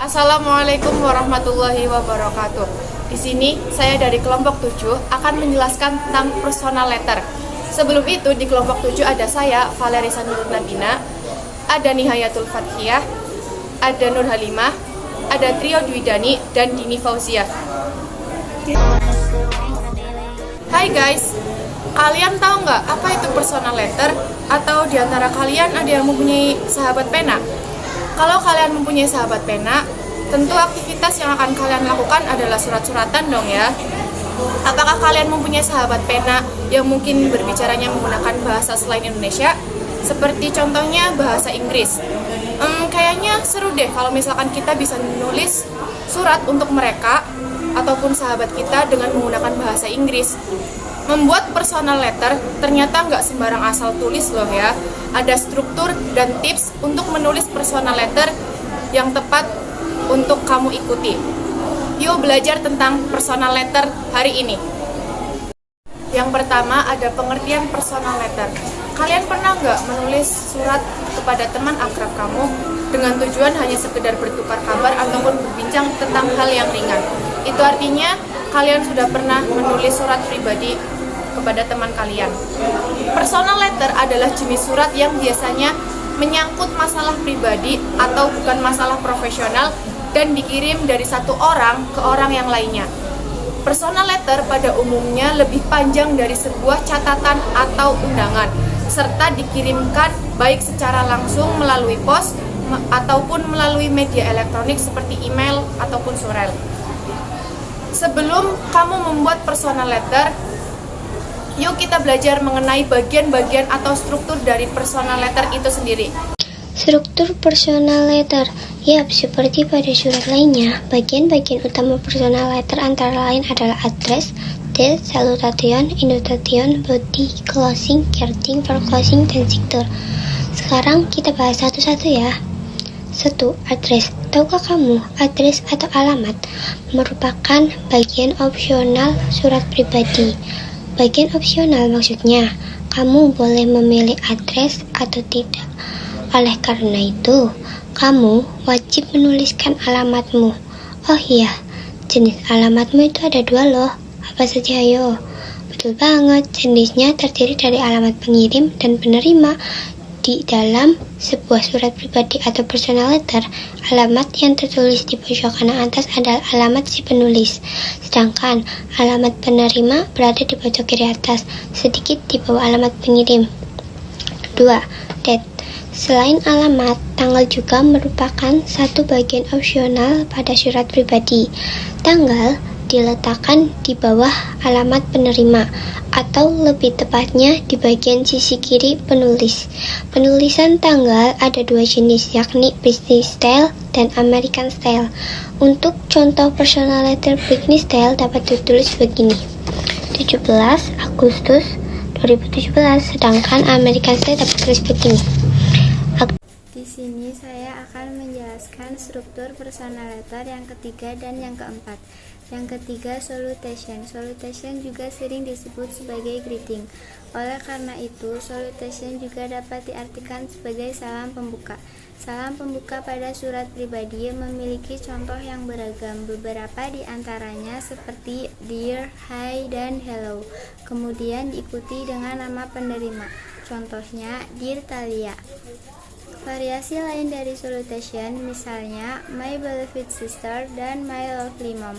Assalamualaikum warahmatullahi wabarakatuh. Di sini saya dari kelompok 7 akan menjelaskan tentang personal letter. Sebelum itu di kelompok 7 ada saya, Valerisa Nurul Nabina, ada Nihayatul Fathiyah, ada Nur Halimah, ada Trio Dwidani dan Dini Fauzia. Hai guys, kalian tahu nggak apa itu personal letter? Atau di antara kalian ada yang mempunyai sahabat pena? Kalau kalian mempunyai sahabat pena, tentu aktivitas yang akan kalian lakukan adalah surat-suratan dong ya. Apakah kalian mempunyai sahabat pena yang mungkin berbicaranya menggunakan bahasa selain Indonesia? Seperti contohnya bahasa Inggris. Kayaknya seru deh kalau misalkan kita bisa menulis surat untuk mereka ataupun sahabat kita dengan menggunakan bahasa Inggris. Membuat personal letter ternyata nggak sembarang asal tulis loh ya. Ada struktur dan tips untuk menulis personal letter yang tepat untuk kamu ikuti. Yuk belajar tentang personal letter hari ini. Yang pertama ada pengertian personal letter. Kalian pernah nggak menulis surat kepada teman akrab kamu dengan tujuan hanya sekedar bertukar kabar ataupun berbincang tentang hal yang ringan? Itu artinya kalian sudah pernah menulis surat pribadi kepada teman kalian. Personal letter adalah jenis surat yang biasanya menyangkut masalah pribadi atau bukan masalah profesional dan dikirim dari satu orang ke orang yang lainnya. Personal letter pada umumnya lebih panjang dari sebuah catatan atau undangan, serta dikirimkan baik secara langsung melalui pos ataupun melalui media elektronik seperti email ataupun surel. Sebelum kamu membuat personal letter, yuk kita belajar mengenai bagian-bagian atau struktur dari personal letter itu sendiri. Struktur personal letter. Yap, seperti pada surat lainnya, bagian-bagian utama personal letter antara lain adalah address, date, salutation, invitation, body, closing, greeting, foreclosing, dan signature. Sekarang kita bahas satu-satu ya. 1. Address. Tahukah kamu, address atau alamat merupakan bagian opsional surat pribadi. Bagian opsional maksudnya, kamu boleh memilih address atau tidak. Oleh karena itu, kamu wajib menuliskan alamatmu. Oh iya, jenis alamatmu itu ada 2 loh. Apa saja ayo? Betul banget, jenisnya terdiri dari alamat pengirim dan penerima. Di dalam sebuah surat pribadi atau personal letter, alamat yang tertulis di pojok kanan atas adalah alamat si penulis, sedangkan alamat penerima berada di pojok kiri atas, sedikit di bawah alamat pengirim. 2. Date. Selain alamat, tanggal juga merupakan satu bagian opsional pada surat pribadi. Tanggal diletakkan di bawah alamat penerima, atau lebih tepatnya di bagian sisi kiri penulis. Penulisan tanggal ada 2 jenis, yakni British style dan American style. Untuk contoh personal letter British style dapat ditulis begini: 17 Agustus 2017, sedangkan American style dapat ditulis begini. Di sini saya akan menjelaskan struktur personal letter yang ketiga dan yang keempat. Yang ketiga, salutation. Salutation juga sering disebut sebagai greeting. Oleh karena itu, salutation juga dapat diartikan sebagai salam pembuka. Salam pembuka pada surat pribadi memiliki contoh yang beragam. Beberapa di antaranya seperti dear, hi, dan hello. Kemudian diikuti dengan nama penerima. Contohnya, dear Talia. Variasi lain dari salutation misalnya my beloved sister dan my lovely mom.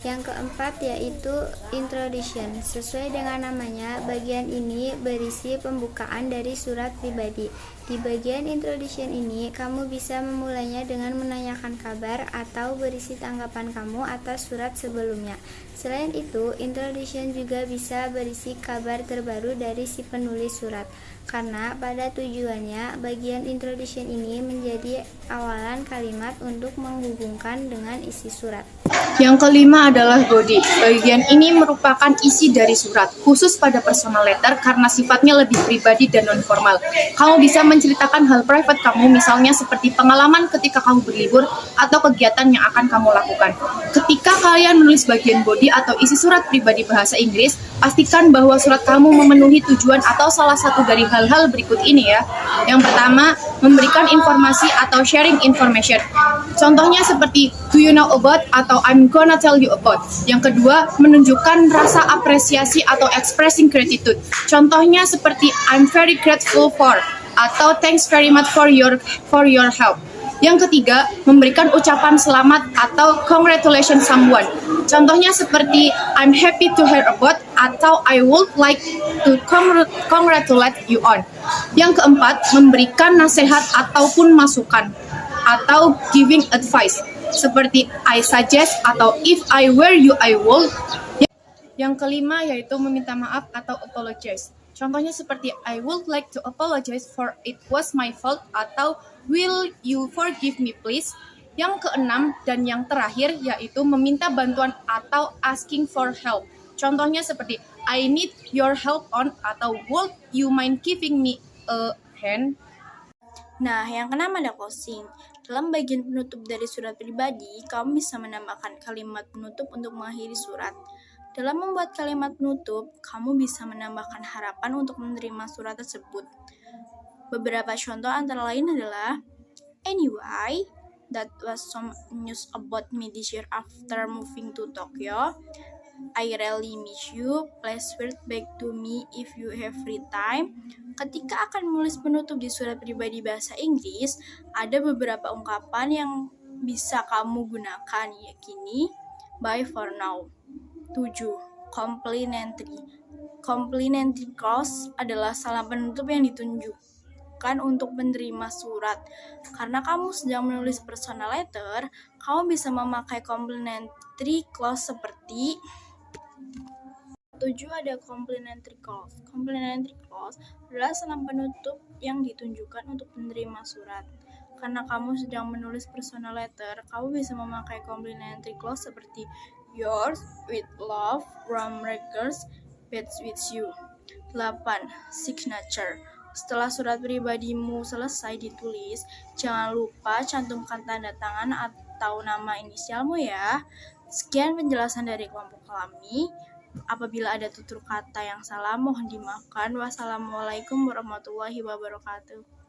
Yang keempat yaitu introduction. Sesuai dengan namanya, bagian ini berisi pembukaan dari surat pribadi. Di bagian introduction ini, kamu bisa memulainya dengan menanyakan kabar atau berisi tanggapan kamu atas surat sebelumnya. Selain itu, introduction juga bisa berisi kabar terbaru dari si penulis surat. Karena pada tujuannya, bagian introduction ini menjadi awalan kalimat untuk menghubungkan dengan isi surat. Yang kelima adalah body. Bagian ini merupakan isi dari surat, khusus pada personal letter karena sifatnya lebih pribadi dan non-formal. Kamu bisa menceritakan hal private kamu, misalnya seperti pengalaman ketika kamu berlibur atau kegiatan yang akan kamu lakukan. Ketika kalian menulis bagian body atau isi surat pribadi bahasa Inggris, pastikan bahwa surat kamu memenuhi tujuan atau salah satu dari hal-hal berikut ini ya. Yang pertama, memberikan informasi atau sharing information. Contohnya seperti do you know about atau I'm gonna tell you about. Yang kedua, menunjukkan rasa apresiasi atau expressing gratitude. Contohnya seperti I'm very grateful for atau thanks very much for your help. Yang ketiga, memberikan ucapan selamat atau congratulations someone. Contohnya seperti I'm happy to hear about atau I would like to congratulate you on. Yang keempat, memberikan nasihat ataupun masukan atau giving advice seperti I suggest atau if I were you I would. Yang kelima yaitu meminta maaf atau apologize. Contohnya seperti I would like to apologize for it was my fault atau will you forgive me please. Yang keenam dan yang terakhir yaitu meminta bantuan atau asking for help. Contohnya seperti I need your help on atau would you mind giving me a hand. Nah, yang keenam ada closing. Dalam bagian penutup dari surat pribadi, kamu bisa menambahkan kalimat penutup untuk mengakhiri surat. Dalam membuat kalimat penutup, kamu bisa menambahkan harapan untuk menerima surat tersebut. Beberapa contoh antara lain adalah anyway, that was some news about me this year after moving to Tokyo. I really miss you. Please write back to me if you have free time. Ketika akan menulis penutup di surat pribadi bahasa Inggris, ada beberapa ungkapan yang bisa kamu gunakan, yakni bye for now. 7. Complimentary. Complimentary clause adalah salam penutup yang ditunjukkan untuk penerima surat. Karena kamu sedang menulis personal letter, kamu bisa memakai complimentary clause seperti 7 ada complimentary clause. Complimentary clause adalah salam penutup yang ditunjukkan untuk penerima surat. Karena kamu sedang menulis personal letter, kamu bisa memakai complimentary clause seperti yours with love from records best with you. 8. Signature. Setelah surat pribadimu selesai ditulis, jangan lupa cantumkan tanda tangan atau nama inisialmu ya. Sekian penjelasan dari kelompok kami. Apabila ada tutur kata yang salah, mohon dimaafkan. Wassalamualaikum warahmatullahi wabarakatuh.